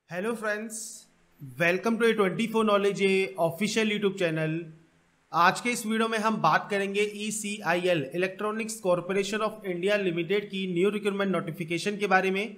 Hello friends, welcome to A24 knowledge official YouTube channel. आज के इस वीडियो में हम बात करेंगे ECIL electronics corporation of India limited की न्यू रिक्रूटमेंट नोटिफिकेशन के बारे में।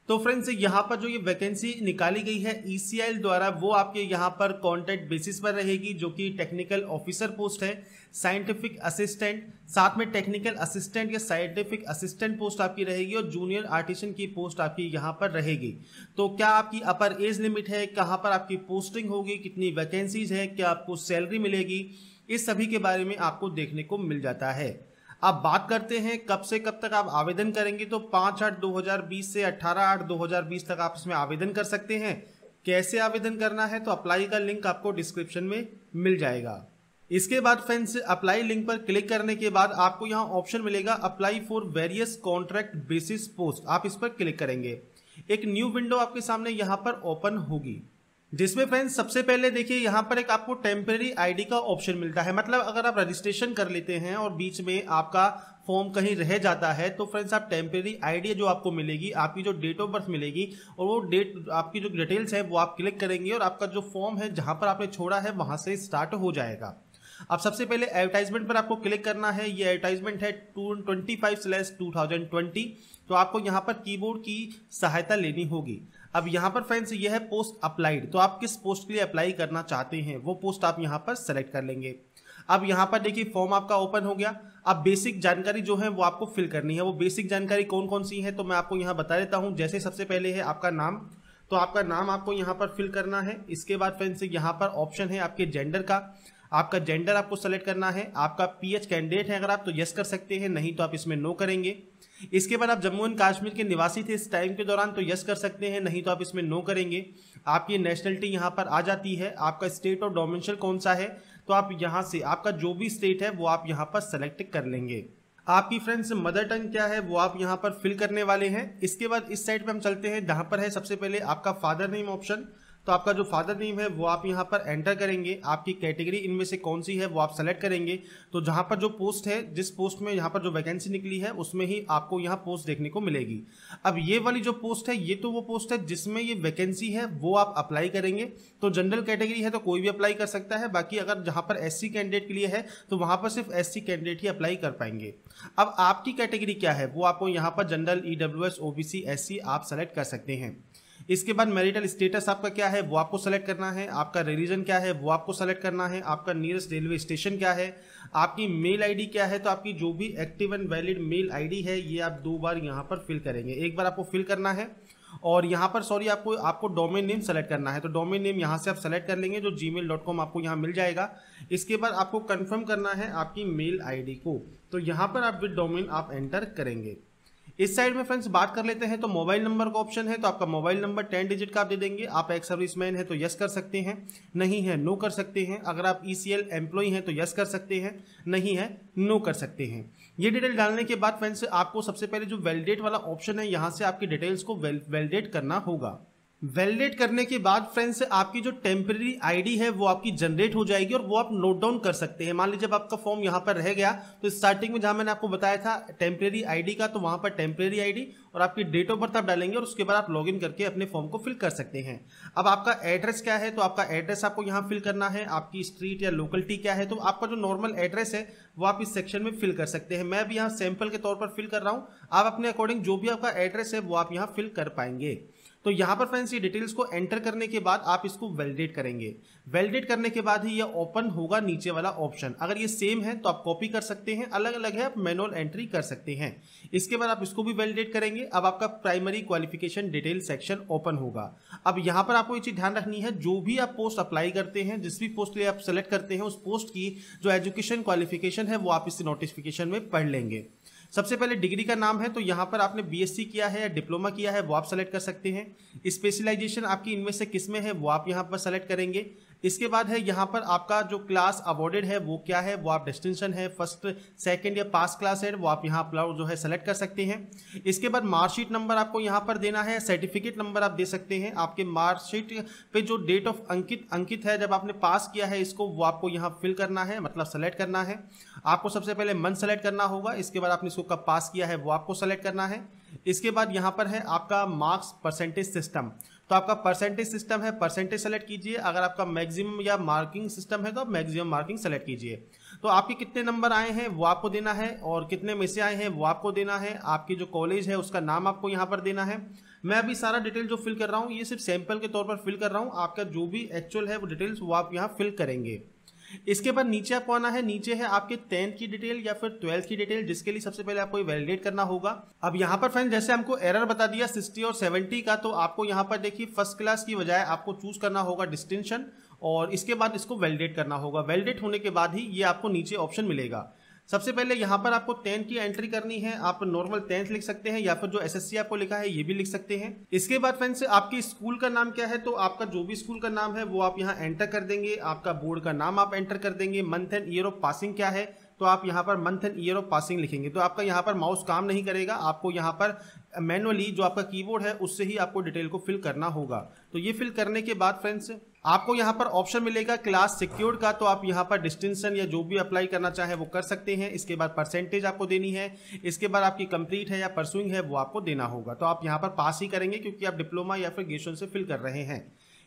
तो फ्रेंड्स, यहाँ पर जो ये वैकेंसी निकाली गई है ECIL द्वारा, वो आपके यहाँ पर कॉन्ट्रैक्ट बेसिस पर रहेगी, जो कि टेक्निकल ऑफिसर पोस्ट है, साइंटिफिक असिस्टेंट, साथ में टेक्निकल असिस्टेंट या साइंटिफिक असिस्टेंट पोस्ट आपकी रहेगी और जूनियर आर्टिसन की पोस्ट आपकी यहाँ पर रहेगी। तो क्या आपकी अपर एज लिमिट है, कहाँ पर आपकी पोस्टिंग होगी, कितनी वैकेंसीज है, क्या आपको सैलरी मिलेगी, इस सभी के बारे में आपको देखने को मिल जाता है। अब बात करते हैं कब से कब तक आप आवेदन करेंगे। तो 5/8/2020 से 18/8/2020 तक आप इसमें आवेदन कर सकते हैं। कैसे आवेदन करना है, तो अप्लाई का लिंक आपको डिस्क्रिप्शन में मिल जाएगा। इसके बाद फ्रेंड्स, अप्लाई लिंक पर क्लिक करने के बाद आपको यहाँ ऑप्शन मिलेगा apply for various contract basis post. आप इस पर क्लिक करेंगे, एक न्यू विंडो आपके सामने यहाँ पर ओपन होगी, जिसमें फ्रेंड्स सबसे पहले देखिए यहाँ पर एक आपको टेम्परेरी आईडी का ऑप्शन मिलता है। मतलब अगर आप रजिस्ट्रेशन कर लेते हैं और बीच में आपका फॉर्म कहीं रह जाता है, तो फ्रेंड्स आप टेम्परेरी आईडी जो आपको मिलेगी, आपकी जो डेट ऑफ बर्थ मिलेगी और वो डेट आपकी जो डिटेल्स है वो आप क्लिक करेंगे और आपका जो फॉर्म है जहां पर आपने छोड़ा है वहां से स्टार्ट हो जाएगा। अब सबसे पहले एडवर्टाइजमेंट पर आपको क्लिक करना है। ये एडवर्टाइजमेंट है 25/2020। तो आपको यहाँ पर कीबोर्ड की सहायता लेनी होगी। अब यहाँ पर फ्रेंड्स ये है पोस्ट अप्लाइड, तो आप किस पोस्ट के लिए अप्लाई करना चाहते हैं वो पोस्ट आप यहाँ पर सेलेक्ट कर लेंगे। अब यहाँ पर देखिए फॉर्म आपका ओपन हो गया। अब बेसिक जानकारी जो है वो आपको फिल करनी है। वो बेसिक जानकारी कौन कौन सी है तो मैं आपको यहाँ बता देता हूँ। जैसे सबसे पहले है आपका नाम, तो आपका नाम आपको यहाँ पर फिल करना है। इसके बाद फ्रेंड्स यहाँ पर ऑप्शन है आपके जेंडर का, आपका जेंडर आपको सेलेक्ट करना है। आपका PH कैंडिडेट है अगर आप तो यस कर सकते हैं, नहीं तो आप इसमें नो करेंगे। इसके बाद आप जम्मू एंड कश्मीर के निवासी थे इस टाइम के दौरान, तो यस कर सकते हैं, नहीं तो आप इसमें नो करेंगे। आपकी नेशनलिटी यहाँ पर आ जाती है। आपका स्टेट और डोमिसाइल कौन सा है, तो आप यहाँ से आपका जो भी स्टेट है वो आप यहाँ पर सेलेक्ट कर लेंगे। आपकी फ्रेंड्स मदर टंग क्या है वो आप यहाँ पर फिल करने वाले हैं। इसके बाद इस साइड पे हम चलते हैं, जहाँ पर है सबसे पहले आपका फादर नेम ऑप्शन। तो आपका जो फादर नेम है वो आप यहाँ पर एंटर करेंगे। आपकी कैटेगरी इनमें से कौन सी है वो आप सेलेक्ट करेंगे। तो जहाँ पर जो पोस्ट है, जिस पोस्ट में यहाँ पर जो वैकेंसी निकली है उसमें ही आपको यहाँ पोस्ट देखने को मिलेगी। अब ये वाली जो पोस्ट है ये तो वो पोस्ट है जिसमें ये वैकेंसी है वो आप अप्लाई करेंगे। तो जनरल कैटेगरी है तो कोई भी अप्लाई कर सकता है। बाकी अगर जहाँ पर SC कैंडिडेट के लिए है तो वहाँ पर सिर्फ SC कैंडिडेट ही अप्लाई कर पाएंगे। अब आपकी कैटेगरी क्या है वो आपको यहाँ पर जनरल, EWS, OBC, SC आप सेलेक्ट कर सकते हैं। इसके बाद मैरिटल स्टेटस आपका क्या है वो आपको सेलेक्ट करना है। आपका रिलीजन क्या है वो आपको सेलेक्ट करना है। आपका नियरेस्ट रेलवे स्टेशन क्या है। आपकी मेल आईडी क्या है, तो आपकी जो भी active and valid mail ID है ये आप 2 बार यहाँ पर फिल करेंगे। एक बार आपको फिल करना है और यहाँ पर आपको डोमेन नेम सेलेक्ट करना है। तो डोमेन नेम यहाँ से आप सेलेक्ट कर लेंगे, जो gmail.com आपको यहाँ मिल जाएगा। इसके बाद आपको कंफर्म करना है आपकी मेल आईडी को, तो यहाँ पर आप विद डोमेन आप एंटर करेंगे। इस साइड में फ्रेंड्स बात कर लेते हैं, तो मोबाइल नंबर का ऑप्शन है। तो आपका मोबाइल नंबर 10 डिजिट का आप दे देंगे। आप एक्स सर्विसमैन है तो यस कर सकते हैं, नहीं है नो कर सकते हैं। अगर आप ECIL एम्प्लॉय हैं तो यस कर सकते हैं, नहीं है नो कर सकते हैं। ये डिटेल डालने के बाद फ्रेंड्स आपको सबसे पहले जो वैलिडेट वाला ऑप्शन है यहाँ से आपकी डिटेल्स को वैलिडेट करना होगा। वैलिडेट करने के बाद फ्रेंड्स आपकी जो टेम्परेरी आईडी है वो आपकी जनरेट हो जाएगी और वो आप नोट डाउन कर सकते हैं। मान लीजिए जब आपका फॉर्म यहाँ पर रह गया तो स्टार्टिंग में जहां मैंने आपको बताया था टेम्परेरी आईडी का, तो वहां पर टेम्परेरी आईडी और आपकी डेट ऑफ बर्थ आप डालेंगे और उसके बाद आप लॉगिन करके अपने फॉर्म को फिल कर सकते हैं। अब आपका एड्रेस क्या है, तो आपका एड्रेस आपको यहाँ फिल करना है। आपकी स्ट्रीट या लोकेलिटी क्या है, तो आपका जो नॉर्मल एड्रेस है वो आप इस सेक्शन में फिल कर सकते हैं। मैं भी यहाँ सैंपल के तौर पर फिल कर रहा हूँ। आप अपने अकॉर्डिंग जो भी आपका एड्रेस है वो आप यहाँ फिल कर पाएंगे। तो यहाँ पर फ्रेंड्स ये डिटेल्स को एंटर करने के बाद आप इसको वैलिडेट करेंगे। वैलिडेट करने के बाद ही ये ओपन होगा नीचे वाला ऑप्शन। अगर ये सेम है तो आप कॉपी कर सकते हैं, अलग अलग है आप मैनुअल एंट्री कर सकते हैं। इसके बाद आप इसको भी वैलिडेट करेंगे। अब आपका primary qualification detail section open होगा। अब यहाँ पर आपको ये चीज ध्यान रखनी है, जो भी आप पोस्ट अप्लाई करते हैं, जिस भी पोस्ट के लिए आप सेलेक्ट करते हैं, उस पोस्ट की जो एजुकेशन क्वालिफिकेशन है वो आप इस नोटिफिकेशन में पढ़ लेंगे। सबसे पहले डिग्री का नाम है, तो यहाँ पर आपने BSc किया है या डिप्लोमा किया है वो आप सेलेक्ट कर सकते हैं। स्पेशलाइजेशन आपकी इनमें से किस में है वो आप यहाँ पर सेलेक्ट करेंगे। इसके बाद है यहाँ पर आपका जो क्लास अवॉर्डेड है वो क्या है, वो आप डिस्टिंक्शन है, फर्स्ट सेकंड या पास क्लास है वो आप यहाँ अपलोड जो है सेलेक्ट कर सकते हैं। इसके बाद मार्कशीट नंबर आपको यहाँ पर देना है, सर्टिफिकेट नंबर आप दे सकते हैं। आपके मार्कशीट पे जो डेट ऑफ अंकित है जब आपने पास किया है इसको, वो आपको यहाँ फिल करना है, मतलब सेलेक्ट करना है। आपको सबसे पहले मंथ सेलेक्ट करना होगा। इसके बाद आपने इसको कब पास किया है वो आपको सेलेक्ट करना है। इसके बाद यहाँ पर है आपका मार्क्स परसेंटेज सिस्टम। तो आपका परसेंटेज सिस्टम है, परसेंटेज सेलेक्ट कीजिए। अगर आपका मैक्सिमम या मार्किंग सिस्टम है तो आप मैक्सिमम मार्किंग सेलेक्ट कीजिए। तो आपके कितने नंबर आए हैं वो आपको देना है, और कितने में से आए हैं वो आपको देना है। आपकी जो कॉलेज है उसका नाम आपको यहाँ पर देना है। मैं अभी सारा डिटेल जो फिल कर रहा हूँ ये सिर्फ सैंपल के तौर पर फिल कर रहा हूँ। आपका जो भी एक्चुअल है वो डिटेल्स वो आप यहाँ फिल करेंगे। इसके बाद नीचे आपको आना है। नीचे है आपके 10th की डिटेल या फिर 12th की डिटेल, जिसके लिए सबसे पहले आपको वैलिडेट करना होगा। अब यहाँ पर फ्रेंड जैसे हमको एरर बता दिया 60 और 70 का, तो आपको यहाँ पर देखिए फर्स्ट क्लास की बजाय आपको चूज करना होगा डिस्टिंक्शन, और इसके बाद इसको वैलिडेट करना होगा। वैलिडेट होने के बाद ही ये आपको नीचे ऑप्शन मिलेगा। सबसे पहले यहाँ पर आपको 10 की एंट्री करनी है। आप नॉर्मल 10th लिख सकते हैं या फिर जो एसएससी आपको लिखा है ये भी लिख सकते हैं। इसके बाद फ्रेंड्स आपके स्कूल का नाम क्या है, तो आपका जो भी स्कूल का नाम है वो आप यहाँ एंटर कर देंगे। आपका बोर्ड का नाम आप एंटर कर देंगे। Month and year of passing क्या है, तो आप यहाँ per month and year of passing लिखेंगे। तो आपका यहाँ पर माउस काम नहीं करेगा, आपको यहाँ पर मैनुअली जो आपका कीबोर्ड है उससे ही आपको डिटेल को फिल करना होगा। तो ये फिल करने के बाद फ्रेंड्स आपको यहाँ पर ऑप्शन मिलेगा क्लास सिक्योर्ड का, तो आप यहाँ पर डिस्टिंक्शन या जो भी अप्लाई करना चाहे वो कर सकते हैं। इसके बाद परसेंटेज आपको देनी है। इसके बाद आपकी कंप्लीट है या परसुइंग है वो आपको देना होगा। तो आप यहाँ पर पास ही करेंगे क्योंकि आप डिप्लोमा या फिर ग्रेजुएशन से फिल कर रहे हैं।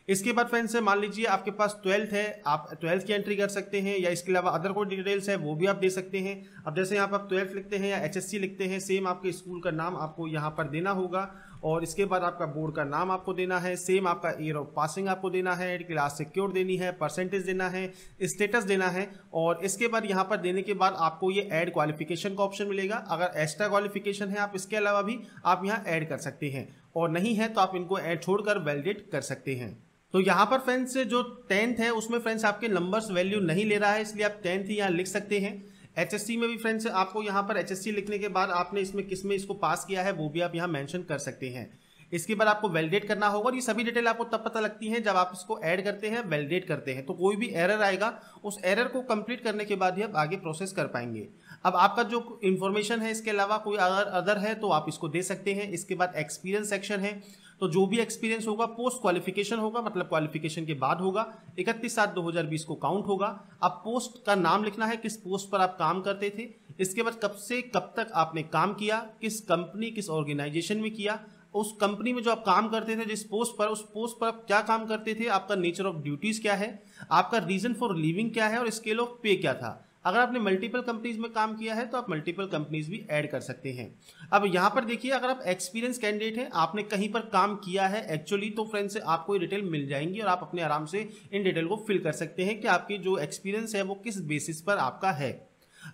इसके बाद फ्रेंड्स मान लीजिए आपके पास 12th है, आप 12th की एंट्री कर सकते हैं, या इसके अलावा अदर कोई डिटेल्स है वो भी आप दे सकते हैं। अब जैसे यहाँ पर आप 12th लिखते हैं या एचएससी लिखते हैं, सेम आपके स्कूल का नाम आपको यहाँ पर देना होगा, और इसके बाद आपका बोर्ड का नाम आपको देना है। सेम आपका ईयर ऑफ पासिंग आपको देना है, क्लास सिक्योर देनी है, परसेंटेज देना है, स्टेटस देना है। और इसके बाद यहाँ पर देने के बाद आपको ये ऐड क्वालिफिकेशन का ऑप्शन मिलेगा। अगर एक्स्ट्रा क्वालिफिकेशन है आप इसके अलावा भी आप यहाँ ऐड कर सकते हैं, और नहीं है तो आप इनको ऐड छोड़कर वैलिडेट कर सकते हैं। तो यहाँ पर फ्रेंड्स जो 10th है उसमें फ्रेंड्स आपके नंबर्स वैल्यू नहीं ले रहा है, इसलिए आप 10th ही यहाँ लिख सकते हैं। एचएससी में भी फ्रेंड्स आपको यहाँ पर एचएससी लिखने के बाद आपने इसमें किस में इसको पास किया है वो भी आप यहाँ मेंशन कर सकते हैं। इसके बाद आपको वैलिडेट करना होगा, और ये सभी डिटेल आपको तब पता लगती है जब आप इसको ऐड करते हैं, वैलिडेट करते हैं। तो कोई भी एरर आएगा उस एरर को कंप्लीट करने के बाद ही आप आगे प्रोसेस कर पाएंगे। अब आपका जो इन्फॉर्मेशन है इसके अलावा कोई अदर है तो आप इसको दे सकते हैं। इसके बाद एक्सपीरियंस सेक्शन है, तो जो भी एक्सपीरियंस होगा पोस्ट क्वालिफिकेशन होगा, मतलब क्वालिफिकेशन के बाद होगा। 31/7/2020 को काउंट होगा। अब पोस्ट का नाम लिखना है, किस पोस्ट पर आप काम करते थे। इसके बाद कब से कब तक आपने काम किया, किस कंपनी किस ऑर्गेनाइजेशन में किया, उस कंपनी में जो आप काम करते थे जिस पोस्ट पर, उस पोस्ट पर आप क्या काम करते थे, आपका नेचर ऑफ ड्यूटीज क्या है, आपका रीजन फॉर लिविंग क्या है, और स्केल ऑफ पे क्या था। अगर आपने मल्टीपल कंपनीज में काम किया है तो आप मल्टीपल कंपनीज भी ऐड कर सकते हैं। अब यहाँ पर देखिए अगर आप एक्सपीरियंस कैंडिडेट हैं, आपने कहीं पर काम किया है एक्चुअली, तो फ्रेंड्स आपको ये डिटेल मिल जाएंगी और आप अपने आराम से इन डिटेल को फिल कर सकते हैं कि आपकी जो एक्सपीरियंस है वो किस बेसिस पर आपका है।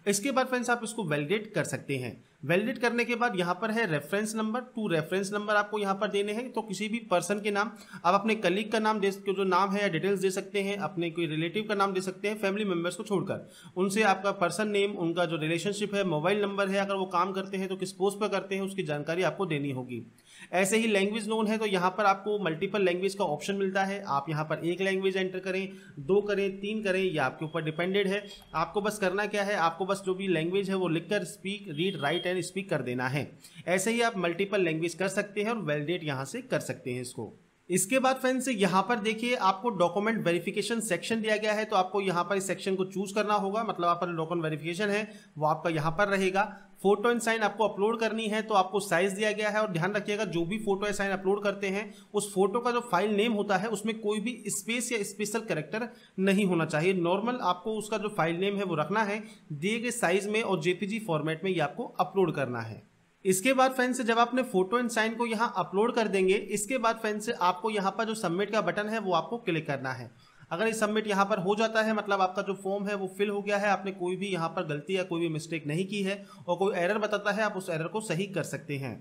इसके बाद फ्रेंड्स आप इसको वैलिडेट कर सकते हैं। वैलिडेट करने के बाद यहाँ पर है रेफरेंस नंबर, 2 रेफरेंस नंबर आपको यहाँ पर देने हैं। तो किसी भी पर्सन के नाम, आप अपने कलीग का नाम जो नाम है या डिटेल्स दे सकते हैं, अपने कोई रिलेटिव का नाम दे सकते हैं, फैमिली मेंबर्स को छोड़कर। उनसे आपका पर्सन नेम, उनका जो रिलेशनशिप है, मोबाइल नंबर है, अगर वो काम करते हैं तो किस पोस्ट पर करते हैं उसकी जानकारी आपको देनी होगी। ऐसे ही लैंग्वेज नोन है तो यहाँ पर आपको मल्टीपल लैंग्वेज का ऑप्शन मिलता है। आप यहाँ पर एक लैंग्वेज एंटर करें, 2 करें, 3 करें, ये आपके ऊपर डिपेंडेड है। आपको बस करना क्या है, आपको बस जो भी लैंग्वेज है वो लिखकर speak, read, right and speak कर देना है। ऐसे ही आप मल्टीपल लैंग्वेज कर सकते हैं और वैलिडेट यहाँ से कर सकते हैं इसको। इसके बाद फ्रेंड्स यहाँ पर देखिए आपको डॉक्यूमेंट वेरिफिकेशन सेक्शन दिया गया है, तो आपको यहाँ पर इस सेक्शन को चूज करना होगा। मतलब आप पर डॉक्यूमेंट वेरिफिकेशन है वो आपका यहाँ पर रहेगा। फोटो एंड साइन आपको अपलोड करनी है, तो आपको साइज दिया गया है। और ध्यान रखिएगा जो भी फोटो या साइन अपलोड करते हैं उस फोटो का जो फाइल नेम होता है उसमें कोई भी स्पेस या स्पेशल कैरेक्टर नहीं होना चाहिए। नॉर्मल आपको उसका जो फाइल नेम है वो रखना है, दिए गए साइज में और जेपीजी फॉर्मेट में ये आपको अपलोड करना है। इसके बाद फ्रेंड्स जब आपने फोटो एंड साइन को यहाँ अपलोड कर देंगे, इसके बाद फ्रेंड्स आपको यहाँ पर जो सबमिट का बटन है वो आपको क्लिक करना है। अगर ये सबमिट यहाँ पर हो जाता है मतलब आपका जो फॉर्म है वो फिल हो गया है, आपने कोई भी यहाँ पर गलती या कोई भी मिस्टेक नहीं की है और कोई एरर बताता है आप उस एरर को सही कर सकते हैं।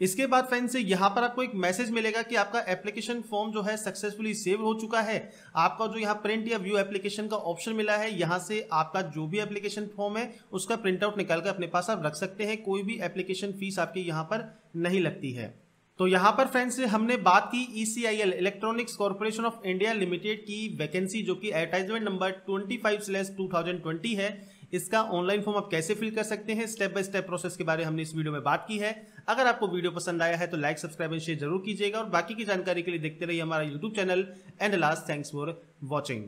इसके बाद फ्रेंड्स यहाँ पर आपको एक मैसेज मिलेगा कि आपका एप्लीकेशन फॉर्म जो है सक्सेसफुली सेव हो चुका है। आपका जो यहाँ प्रिंट या व्यू एप्लीकेशन का ऑप्शन मिला है, यहाँ से आपका जो भी एप्लीकेशन फॉर्म है उसका प्रिंट आउट निकाल कर अपने पास आप रख सकते हैं। कोई भी एप्लीकेशन फीस आपकी यहाँ पर नहीं लगती है। तो यहाँ पर फ्रेंड्स हमने बात की ECIL electronics corporation of India limited की वैकेंसी, जो कि एडवर्टाइजमेंट नंबर 25/2020 है। इसका ऑनलाइन फॉर्म आप कैसे फिल कर सकते हैं, स्टेप बाय स्टेप प्रोसेस के बारे में हमने इस वीडियो में बात की है। अगर आपको वीडियो पसंद आया है तो लाइक, सब्सक्राइब एंड शेयर जरूर कीजिएगा और बाकी की जानकारी के लिए देखते रहिए हमारा YouTube channel. And last, thanks for watching.